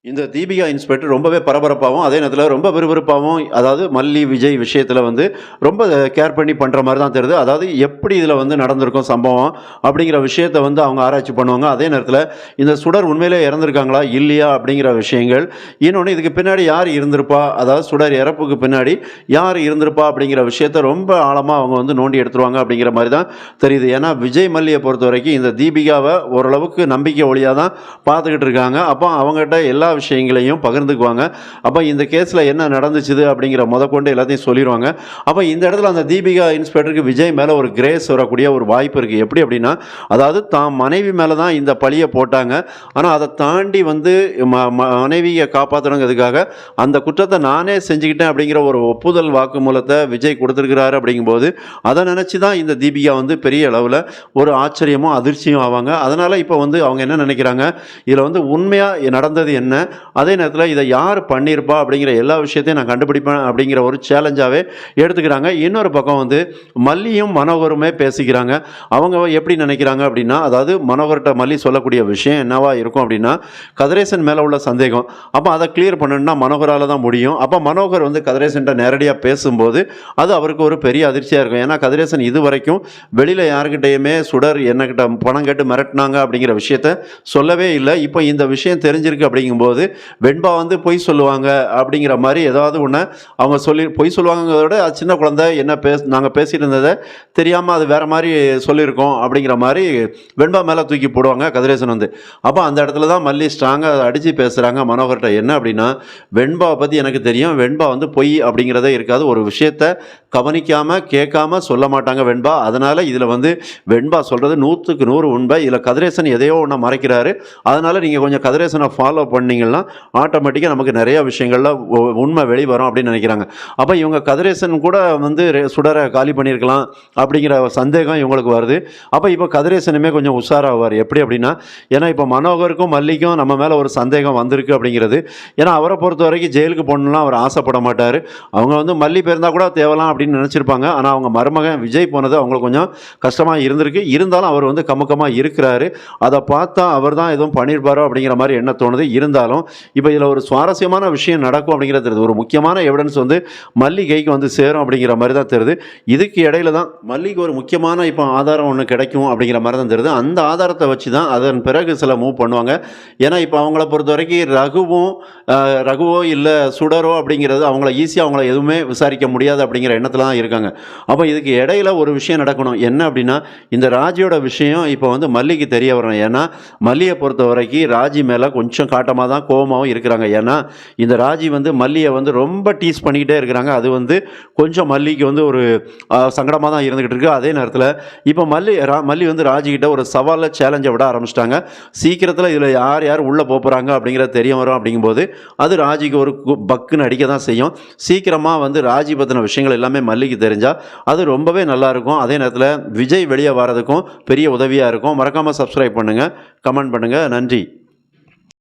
இந்த தீபிகா இன்ஸ்பெக்டர் ரொம்பவே பரபரப்பாவும், அதே நேரத்தில ரொம்ப விறுவிறுப்பாவும், அதாவது மல்லி, விஜய் விஷயத்தில வந்து ரொம்ப கேர் பண்ணி பண்ற மாரி தான் தெரியுது. அதாவது எப்படி இதில வந்து நடந்திருக்கும் சம்பவம் அப்படிங்கிற விஷயத்த வந்து அவங்க ஆராய்ச்சி பண்ணுவாங்க. அதே நேரத்தில இந்த சுடர் உண்மையிலேயே இறந்திருக்காங்களா? இல்லையா? அப்படிங்கிற விஷயங்கள். இன்னொன்னு இதுக்கு பின்னாடி யார் இருந்திருப்பா? அதாவது சுடர் இறப்புக்கு பின்னாடி யார் இருந்திருப்பா? அப்படிங்கிற விஷயத்த ரொம்ப ஆழமா அவங்க வந்து நோண்டி எடுத்துருவாங்க அப்படிங்கிற மாரி தான் தெரியுது. ஏன்னா விஜய், மல்லிய பொறுத்தவரைக்கும் இந்த தீபிகாவ ஓரளவுக்கு நம்பிக்கை ஒளியா தான் பார்த்துக்கிட்டு இருக்காங்க. அப்போ அவங்ககிட்ட எல்லா விஷயங்களையும் பகிர்ந்துக்குவாங்க. அப்போ இந்த கேஸில் என்ன நடந்துச்சுது அப்படிங்கிற முதற்கொண்டு எல்லாத்தையும் சொல்லிடுவாங்க. அப்போ இந்த இடத்துல அந்த தீபிகா இன்ஸ்பெக்டருக்கு விஜய் மேலே ஒரு கிரேஸ் வரக்கூடிய ஒரு வாய்ப்பு இருக்குது. எப்படி அப்படின்னா, அதாவது தான் மனைவி மேலே தான் இந்த பழியை போட்டாங்க. ஆனால் அதை தாண்டி வந்து மனைவியை காப்பாற்றணுங்கிறதுக்காக அந்த குற்றத்தை நானே செஞ்சுக்கிட்டேன் அப்படிங்கிற ஒரு ஒப்புதல் வாக்குமூலத்தை விஜய் கொடுத்துருக்கிறாரு. அப்படிங்கும்போது அதை நினச்சி தான் இந்த தீபிகா வந்து பெரிய அளவில் ஒரு ஆச்சரியமும் அதிர்ச்சியும் ஆவாங்க. அதனால் இப்போ வந்து அவங்க என்ன நினைக்கிறாங்க, இதில் வந்து உண்மையாக நடந்தது என்ன, அதே நேரத்தில் இதை யார் பண்ணியிருப்பா அப்படிங்கிற எல்லா விஷயத்தையும் நான் கண்டுபிடிப்பேன் அப்படிங்கிற ஒரு சேலஞ்சாகவே எடுத்துக்கிறாங்க. இன்னொரு பக்கம் வந்து மல்லியும் மனோகருமே பேசிக்கிறாங்க. அவங்க எப்படி நினைக்கிறாங்க அப்படின்னா, அதாவது மனோகர்கிட்ட மல்லி சொல்லக்கூடிய விஷயம் என்னவா இருக்கும் அப்படின்னா, கதிரேசன் மேலே உள்ள சந்தேகம். அப்போ அதை கிளியர் பண்ணணும்னா மனோகரால் தான் முடியும். அப்போ மனோகர் வந்து கதிரேசன்ட்ட நேரடியாக பேசும்போது அது அவருக்கு ஒரு பெரிய அதிர்ச்சியாக இருக்கும். ஏன்னா கதிரேசன் இது வரைக்கும் வெளியில் யாருக்கிட்டையுமே சுடர் என்னக்கிட்ட பணம் கேட்டு மிரட்டினாங்க அப்படிங்கிற விஷயத்த சொல்லவே இல்லை. இப்போ இந்த விஷயம் தெரிஞ்சிருக்கு அப்படிங்கும்போது வெண்பா வந்து பொய் சொல்லுவாங்க அப்படிங்கிற மாதிரி ஏதாவது ஒன்று அவங்க பொய் சொல்லுவாங்கிறத விட சின்ன குழந்தை என்ன நாங்கள் பேசிட்டு இருந்ததை தெரியாமல் அது வேறு மாதிரி சொல்லியிருக்கோம் அப்படிங்கிற மாதிரி வெண்பா மேலே தூக்கி போடுவாங்க கதிரேசன் வந்து. அப்போ அந்த இடத்துல தான் மல்லி ஸ்ட்ராங்காக அடித்து பேசுகிறாங்க மனோகர்கிட்ட. என்ன அப்படின்னா, வெண்பாவை பற்றி எனக்கு தெரியும், வெண்பா வந்து பொய் அப்படிங்கிறதே இருக்காது, ஒரு விஷயத்தை கவனிக்காமல் கேட்காம சொல்ல மாட்டாங்க வெண்பா. அதனால் இதில் வந்து வெண்பா சொல்கிறது 100க்கு 100 உண்மை. இதில் கதிரேசன் எதையோ ஒன்று மறைக்கிறாரு. அதனால் நீங்கள் கொஞ்சம் கதிரேசனை ஃபாலோ பண்ணிங்கன்னா ஆட்டோமேட்டிக்காக நமக்கு நிறைய விஷயங்களில் உண்மை வெளிவரும் அப்படின்னு நினைக்கிறாங்க. அப்போ இவங்க கதிரேசன் கூட வந்து சுடரை காலி பண்ணியிருக்கலாம் அப்படிங்கிற சந்தேகம் இவங்களுக்கு வருது. அப்போ இப்போ கதிரேசனுமே கொஞ்சம் உஷாராவார். எப்படி அப்படின்னா, ஏன்னா இப்போ மனோகருக்கும் மல்லிக்கும் நம்ம மேலே ஒரு சந்தேகம் வந்திருக்கு அப்படிங்கிறது. ஏன்னா அவரை பொறுத்த வரைக்கும் ஜெயிலுக்கு போகணும்லாம் அவர் ஆசைப்பட மாட்டார். அவங்க வந்து மல்லி பேருந்தால் கூட தேவலாம் அப்படின்னு நினச்சிருப்பாங்க. ஆனால் அவங்க மருமகன் விஜய் போனது அவங்களுக்கு கொஞ்சம் கஷ்டமாக இருந்திருக்கு. இருந்தாலும் அவர் வந்து கமுக்கமாக இருக்கிறாரு. அதை பார்த்தா அவர் தான் எதுவும் பண்ணியிருப்பாரோ அப்படிங்கிற மாதிரி என்ன தோணுது. இருந்தாலும் இப்போ இதில் ஒரு சுவாரஸ்யமான விஷயம் நடக்கும் அப்படிங்கிறது தெரியுது. ஒரு முக்கியமான எவிடன்ஸ் வந்து மல்லி கைக்கு வந்து சேரும் அப்படிங்கிற மாதிரி தான் தெரியுது. இதுக்கு இடையில தான் மல்லிக்கு ஒரு முக்கியமான இப்போ ஆதாரம் ஒன்று கிடைக்கும் அப்படிங்கிற மாதிரி தான் தெரியுது. அந்த ஆதாரத்தை வச்சு தான் அதன் பிறகு சில மூவ் பண்ணுவாங்க. ஏன்னா இப்போ அவங்கள பொறுத்த வரைக்கும் ரகுவோ இல்லை சுடரோ அப்படிங்கிறது அவங்கள ஈஸியாக அவங்கள எதுவுமே விசாரிக்க முடியாது அப்படிங்கிற எண்ணத்தில் தான் இருக்காங்க. அப்போ இதுக்கு இடையில ஒரு விஷயம் நடக்கணும். என்ன அப்படின்னா, இந்த ராஜியோட விஷயம் இப்போ வந்து மல்லிக்கு தெரிய வரணும். ஏன்னா மல்லியை பொறுத்த வரைக்கும் ராஜி மேலே கொஞ்சம் காட்டமாக தான் கோபமாகவும் இருக்கிறாங்க. ஏன்னா இந்த ராஜி வந்து மல்லியை வந்து ரொம்ப டீஸ் பண்ணிக்கிட்டே இருக்கிறாங்க. அது வந்து கொஞ்சம் மல்லிக்கு வந்து ஒரு சங்கடமாக தான் இருந்துக்கிட்டு இருக்குது. அதே நேரத்தில் இப்போ மல்லி வந்து ராஜிக்கிட்ட ஒரு சவாலில் சேலஞ்சை விட ஆரம்பிச்சிட்டாங்க. சீக்கிரத்தில் இதில் யார் யார் உள்ளே போகிறாங்க அப்படிங்கிறது தெரிய வரும். அப்படிங்கும்போது அது ராஜிக்கு ஒரு பக்குன்னு அடிக்க தான் செய்யும். சீக்கிரமாக வந்து ராஜி பற்றின விஷயங்கள் எல்லாமே மல்லிக்கு தெரிஞ்சால் அது ரொம்பவே நல்லாயிருக்கும். அதே நேரத்தில் விஜய் வெளியே வர்றதுக்கும் பெரிய உதவியாக இருக்கும். மறக்காமல் சப்ஸ்கிரைப் பண்ணுங்கள், கமெண்ட் பண்ணுங்கள். நன்றி.